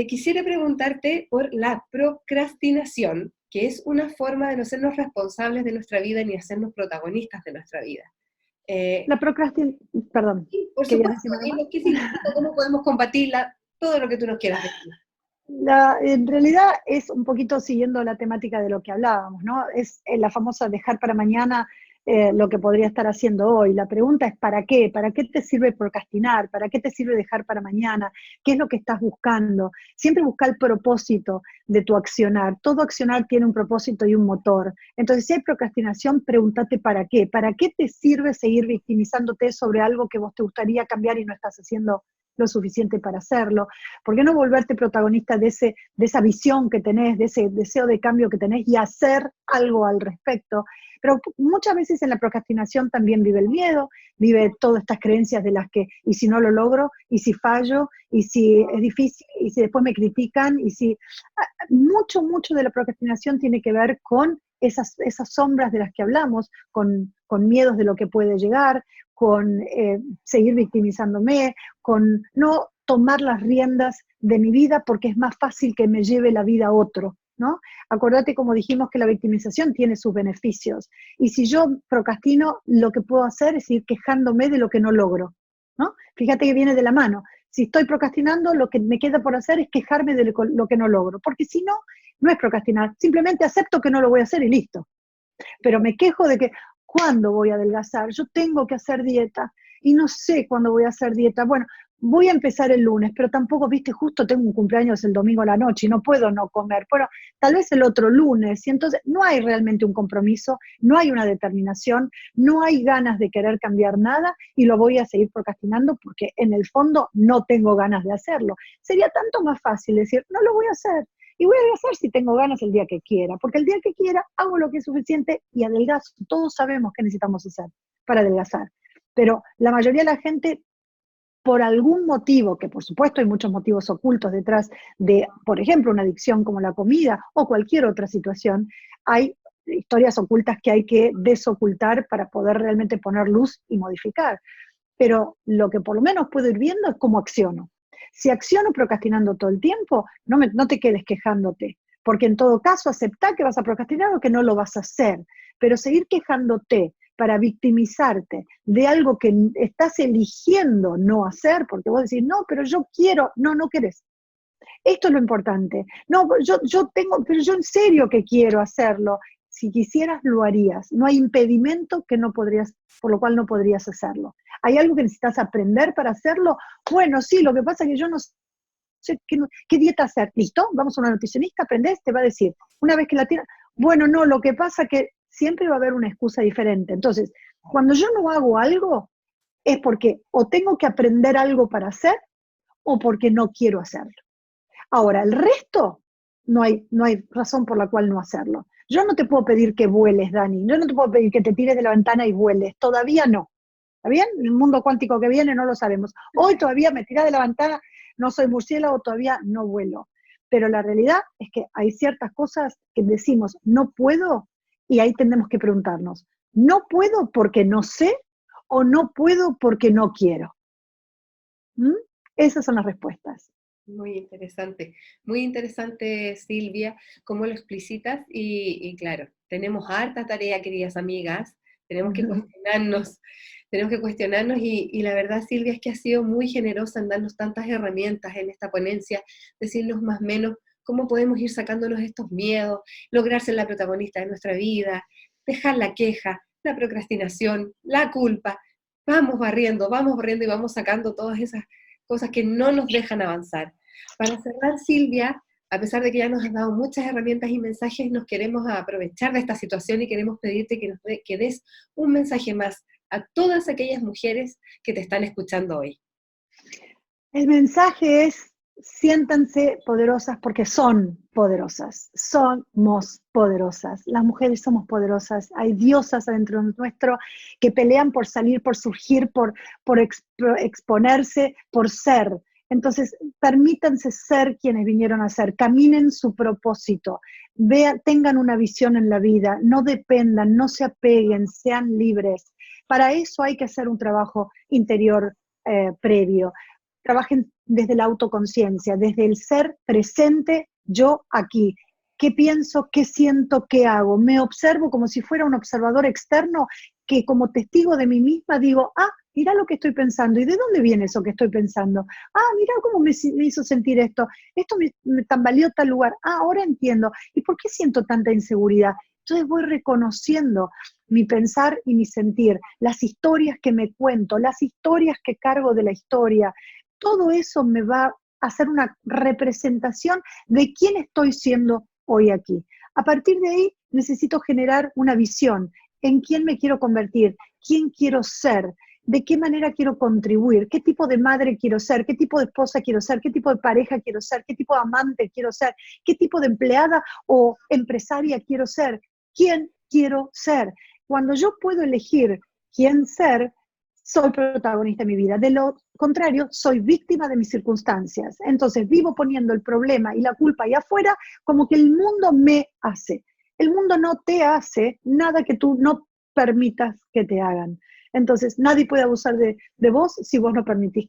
quisiera preguntarte por la procrastinación, que es una forma de no sernos responsables de nuestra vida ni hacernos protagonistas de nuestra vida. La procrastinación, perdón. Por supuesto, ¿qué significa? ¿Cómo podemos combatirla? Todo lo que tú nos quieras decir. En realidad es un poquito siguiendo la temática de lo que hablábamos, ¿no? Es la famosa dejar para mañana lo que podría estar haciendo hoy. La pregunta es ¿para qué? ¿Para qué te sirve procrastinar? ¿Para qué te sirve dejar para mañana? ¿Qué es lo que estás buscando? Siempre busca el propósito de tu accionar. Todo accionar tiene un propósito y un motor. Entonces, si hay procrastinación, pregúntate ¿para qué? ¿Para qué te sirve seguir victimizándote sobre algo que vos te gustaría cambiar y no estás haciendo lo suficiente para hacerlo? ¿Por qué no volverte protagonista de esa visión que tenés, de ese deseo de cambio que tenés y hacer algo al respecto? Pero muchas veces en la procrastinación también vive el miedo, vive todas estas creencias de las que, y si no lo logro, y si fallo, y si es difícil, y si después me critican, y si... Mucho de la procrastinación tiene que ver con esas sombras de las que hablamos, con miedos de lo que puede llegar, con seguir victimizándome, con no tomar las riendas de mi vida porque es más fácil que me lleve la vida a otro, ¿no? Acordate, como dijimos, que la victimización tiene sus beneficios. Y si yo procrastino, lo que puedo hacer es ir quejándome de lo que no logro, ¿no? Fíjate que viene de la mano. Si estoy procrastinando, lo que me queda por hacer es quejarme de lo que no logro. Porque si no, no es procrastinar. Simplemente acepto que no lo voy a hacer y listo. Pero me quejo de que, ¿cuándo voy a adelgazar? Yo tengo que hacer dieta y no sé cuándo voy a hacer dieta. Bueno, voy a empezar el lunes, pero tampoco, viste, justo tengo un cumpleaños el domingo a la noche y no puedo no comer. Bueno, tal vez el otro lunes, y entonces no hay realmente un compromiso, no hay una determinación, no hay ganas de querer cambiar nada y lo voy a seguir procrastinando porque en el fondo no tengo ganas de hacerlo. Sería tanto más fácil decir, no lo voy a hacer. Y voy a hacer si tengo ganas el día que quiera, porque el día que quiera hago lo que es suficiente y adelgazo. Todos sabemos qué necesitamos hacer para adelgazar. Pero la mayoría de la gente, por algún motivo, que por supuesto hay muchos motivos ocultos detrás de, por ejemplo, una adicción como la comida o cualquier otra situación, hay historias ocultas que hay que desocultar para poder realmente poner luz y modificar. Pero lo que por lo menos puedo ir viendo es cómo acciono. Si acciono procrastinando todo el tiempo, no te quedes quejándote, porque en todo caso aceptá que vas a procrastinar o que no lo vas a hacer, pero seguir quejándote para victimizarte de algo que estás eligiendo no hacer, porque vos decís, no, pero yo quiero, no querés. Esto es lo importante. No, pero yo en serio que quiero hacerlo. Si quisieras, lo harías. No hay impedimento por lo cual no podrías hacerlo. ¿Hay algo que necesitas aprender para hacerlo? Bueno, sí, lo que pasa es que yo no sé qué dieta hacer. ¿Listo? Vamos a una nutricionista, aprendés, te va a decir. Una vez que la tienes, bueno, no, lo que pasa es que siempre va a haber una excusa diferente. Entonces, cuando yo no hago algo, es porque o tengo que aprender algo para hacer, o porque no quiero hacerlo. Ahora, el resto, no hay razón por la cual no hacerlo. Yo no te puedo pedir que vueles, Dani. Yo no te puedo pedir que te tires de la ventana y vueles. Todavía no. ¿Está bien? El mundo cuántico que viene no lo sabemos. Hoy todavía me tiré de la ventana, no soy murciélago, todavía no vuelo. Pero la realidad es que hay ciertas cosas que decimos, no puedo, y ahí tenemos que preguntarnos, ¿no puedo porque no sé o no puedo porque no quiero? ¿Mm? Esas son las respuestas. Muy interesante, Silvia, cómo lo explicitas y claro, tenemos harta tarea, queridas amigas, tenemos que cuestionarnos y la verdad, Silvia, es que ha sido muy generosa en darnos tantas herramientas en esta ponencia, decirnos más o menos cómo podemos ir sacándonos estos miedos, lograr ser la protagonista de nuestra vida, dejar la queja, la procrastinación, la culpa, vamos barriendo y vamos sacando todas esas cosas que no nos dejan avanzar. Para cerrar, Silvia, a pesar de que ya nos has dado muchas herramientas y mensajes, nos queremos aprovechar de esta situación y queremos pedirte que des un mensaje más a todas aquellas mujeres que te están escuchando hoy. El mensaje es, siéntanse poderosas porque son poderosas, somos poderosas, las mujeres somos poderosas, hay diosas adentro nuestro que pelean por salir, por surgir, por exponerse, por ser. Entonces, permítanse ser quienes vinieron a ser, caminen su propósito, tengan una visión en la vida, no dependan, no se apeguen, sean libres. Para eso hay que hacer un trabajo interior previo. Trabajen desde la autoconciencia, desde el ser presente, yo aquí. ¿Qué pienso, qué siento, qué hago? Me observo como si fuera un observador externo que como testigo de mí misma digo, mira lo que estoy pensando, ¿y de dónde viene eso que estoy pensando? Mira cómo me hizo sentir esto me tambaleó tal lugar, ahora entiendo, ¿y por qué siento tanta inseguridad? Entonces voy reconociendo mi pensar y mi sentir, las historias que me cuento, las historias que cargo de la historia, todo eso me va a hacer una representación de quién estoy siendo hoy aquí. A partir de ahí necesito generar una visión, en quién me quiero convertir, quién quiero ser, de qué manera quiero contribuir, qué tipo de madre quiero ser, qué tipo de esposa quiero ser, qué tipo de pareja quiero ser, qué tipo de amante quiero ser, qué tipo de empleada o empresaria quiero ser, quién quiero ser. Cuando yo puedo elegir quién ser, soy protagonista de mi vida. De lo contrario, soy víctima de mis circunstancias. Entonces vivo poniendo el problema y la culpa ahí afuera como que el mundo me hace. El mundo no te hace nada que tú no permitas que te hagan. Entonces nadie puede abusar de vos si vos no permitís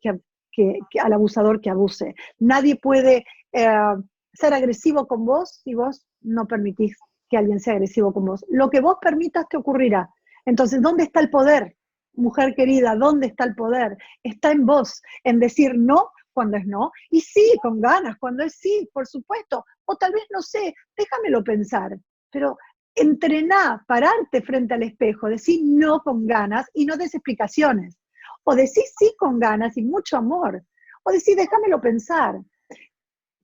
que al abusador que abuse. Nadie puede ser agresivo con vos si vos no permitís que alguien sea agresivo con vos. Lo que vos permitas te ocurrirá. Entonces, ¿dónde está el poder? Mujer querida, ¿dónde está el poder? Está en vos, en decir no cuando es no, y sí, con ganas, cuando es sí, por supuesto, o tal vez no sé, déjamelo pensar, pero entrená, pararte frente al espejo, decir no con ganas y no des explicaciones, o decir sí con ganas y mucho amor, O decís, déjamelo pensar.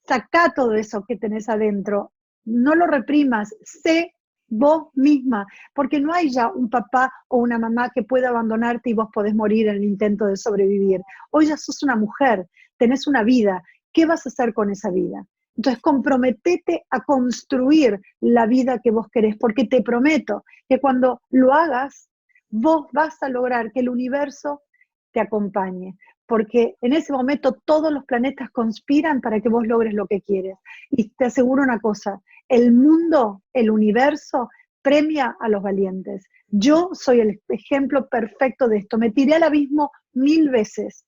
Sacá todo eso que tenés adentro. No lo reprimas. Sé vos misma, porque no hay ya un papá o una mamá que pueda abandonarte y vos podés morir en el intento de sobrevivir. Hoy ya sos una mujer, tenés una vida. ¿Qué vas a hacer con esa vida? Entonces, comprometete a construir la vida que vos querés, porque te prometo que cuando lo hagas, vos vas a lograr que el universo te acompañe, porque en ese momento todos los planetas conspiran para que vos logres lo que quieres. Y te aseguro una cosa, el mundo, el universo, premia a los valientes. Yo soy el ejemplo perfecto de esto. Me tiré al abismo 1000 veces,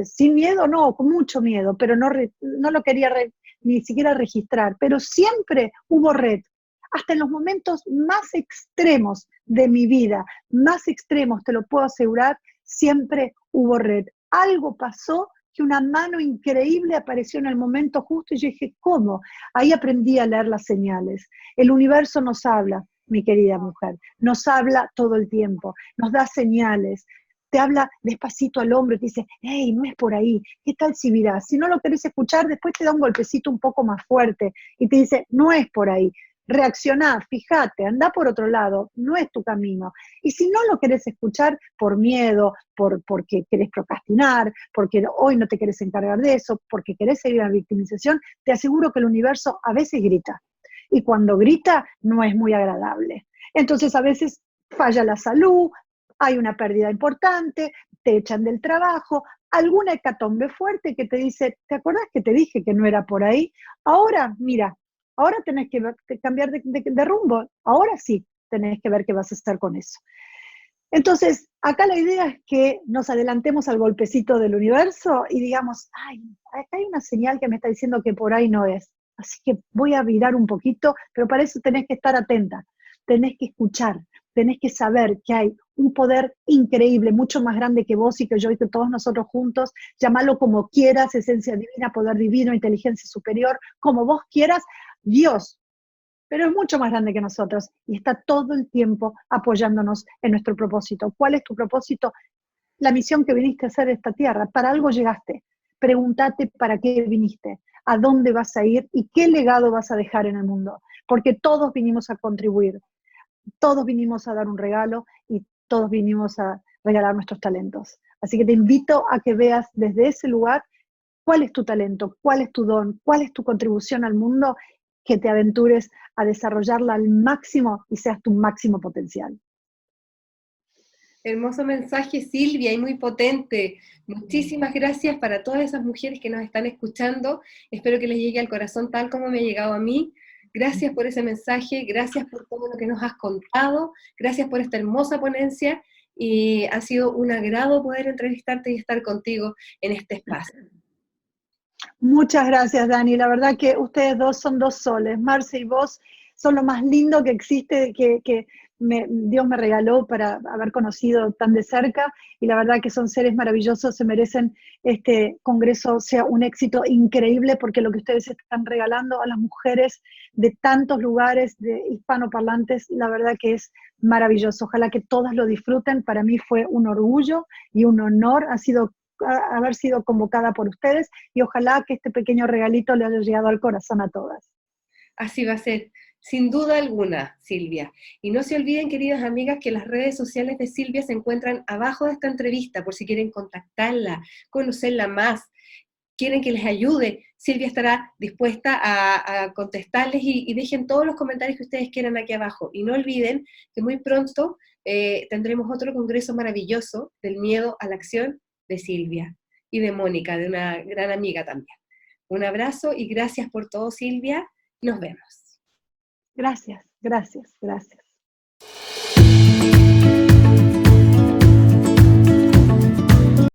sin miedo, no, con mucho miedo, pero no lo quería ni siquiera registrar, pero siempre hubo red. Hasta en los momentos más extremos de mi vida, más extremos, te lo puedo asegurar, siempre hubo red. Algo pasó que una mano increíble apareció en el momento justo y yo dije, ¿cómo? Ahí aprendí a leer las señales. El universo nos habla, mi querida mujer, nos habla todo el tiempo, nos da señales, te habla despacito al hombro y te dice, hey, no es por ahí, ¿qué tal si virás? Si no lo querés escuchar, después te da un golpecito un poco más fuerte y te dice, no es por ahí. Reaccioná, fíjate, anda por otro lado, no es tu camino. Y si no lo querés escuchar por miedo, porque querés procrastinar, porque hoy no te querés encargar de eso, porque querés seguir a la victimización, te aseguro que el universo a veces grita. Y cuando grita no es muy agradable. Entonces a veces falla la salud, hay una pérdida importante, te echan del trabajo, alguna hecatombe fuerte que te dice, ¿te acuerdas que te dije que no era por ahí? Ahora, mira, ahora tenés que cambiar de rumbo, ahora sí tenés que ver qué vas a hacer con eso. Entonces, acá la idea es que nos adelantemos al golpecito del universo y digamos, ay, acá hay una señal que me está diciendo que por ahí no es. Así que voy a virar un poquito, pero para eso tenés que estar atenta, tenés que escuchar, tenés que saber que hay un poder increíble, mucho más grande que vos y que yo y que todos nosotros juntos, llamalo como quieras, esencia divina, poder divino, inteligencia superior, como vos quieras, Dios, pero es mucho más grande que nosotros y está todo el tiempo apoyándonos en nuestro propósito. ¿Cuál es tu propósito? La misión que viniste a hacer esta tierra. Para algo llegaste. Pregúntate para qué viniste, a dónde vas a ir y qué legado vas a dejar en el mundo. Porque todos vinimos a contribuir, todos vinimos a dar un regalo y todos vinimos a regalar nuestros talentos. Así que te invito a que veas desde ese lugar cuál es tu talento, cuál es tu don, cuál es tu contribución al mundo, que te aventures a desarrollarla al máximo y seas tu máximo potencial. Hermoso mensaje, Silvia, y muy potente. Muchísimas gracias para todas esas mujeres que nos están escuchando. Espero que les llegue al corazón tal como me ha llegado a mí. Gracias por ese mensaje, gracias por todo lo que nos has contado, gracias por esta hermosa ponencia y ha sido un agrado poder entrevistarte y estar contigo en este espacio. Muchas gracias, Dani. La verdad que ustedes dos son dos soles. Marce y vos son lo más lindo que existe, que Dios me regaló para haber conocido tan de cerca. Y la verdad que son seres maravillosos, se merecen este congreso sea un éxito increíble, porque lo que ustedes están regalando a las mujeres de tantos lugares de hispanoparlantes, la verdad que es maravilloso. Ojalá que todas lo disfruten. Para mí fue un orgullo y un honor. Haber sido convocada por ustedes y ojalá que este pequeño regalito le haya llegado al corazón a todas. Así va a ser, sin duda alguna, Silvia. Y no se olviden, queridas amigas, que las redes sociales de Silvia se encuentran abajo de esta entrevista, por si quieren contactarla, conocerla más, quieren que les ayude. Silvia estará dispuesta a contestarles y dejen todos los comentarios que ustedes quieran aquí abajo. Y no olviden que muy pronto tendremos otro congreso maravilloso del miedo a la acción de Silvia y de Mónica, de una gran amiga también. Un abrazo y gracias por todo, Silvia. Nos vemos. Gracias, gracias, gracias.